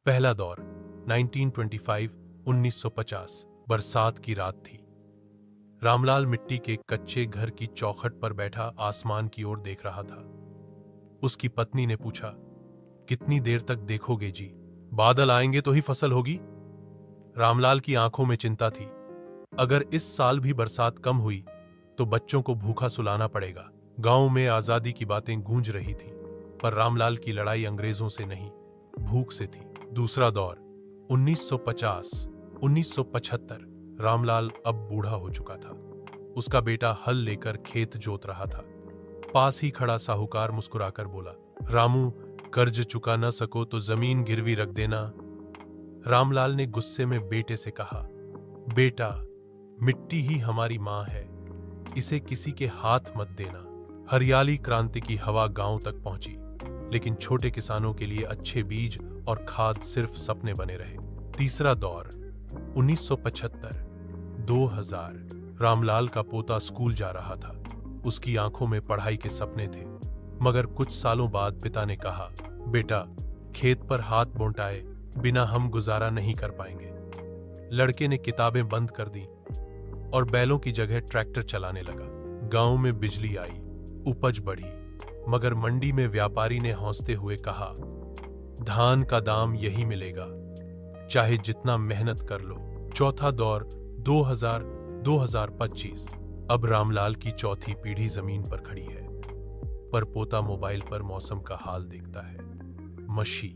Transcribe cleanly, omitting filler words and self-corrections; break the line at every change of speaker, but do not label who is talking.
पहला दौर 1925-1950 बरसात की रात थी। रामलाल मिट्टी के कच्चे घर की चौखट पर बैठा आसमान की ओर देख रहा था। उसकी पत्नी ने पूछा, कितनी देर तक देखोगे जी? बादल आएंगे तो ही फसल होगी। रामलाल की आंखों में चिंता थी। अगर इस साल भी बरसात कम हुई तो बच्चों को भूखा सुलाना पड़ेगा। गांव में आजादी की बातें गूंज रही थीं, पर रामलाल की लड़ाई अंग्रेजों से नहीं, भूख से थी। दूसरा दौर 1950-1975। रामलाल अब बूढ़ा हो चुका था। उसका बेटा हल लेकर खेत जोत रहा था। पास ही खड़ा साहूकार मुस्कुराकर बोला, रामू, कर्ज चुका न सको तो जमीन गिरवी रख देना। रामलाल ने गुस्से में बेटे से कहा, बेटा, मिट्टी ही हमारी मां है, इसे किसी के हाथ मत देना। हरियाली क्रांति की हवा गांव तक पहुंची, लेकिन छोटे किसानों के लिए अच्छे बीज और खाद सिर्फ सपने बने रहे। तीसरा दौर 1975-2000। रामलाल का पोता स्कूल जा रहा था। उसकी आंखों में पढ़ाई के सपने थे, मगर कुछ सालों बाद पिता ने कहा, बेटा, खेत पर हाथ बौंटाए बिना हम गुजारा नहीं कर पाएंगे। लड़के ने किताबें बंद कर दी और बैलों की जगह ट्रैक्टर चलाने लगा। गांव में बिजली आई, उपज बढ़ी, मगर मंडी में व्यापारी ने हंसते हुए कहा, धान का दाम यही मिलेगा, चाहे जितना मेहनत कर लो। चौथा दौर 2000-2025। अब रामलाल की चौथी पीढ़ी जमीन पर खड़ी है, पर पोता मोबाइल पर मौसम का हाल देखता है। मशी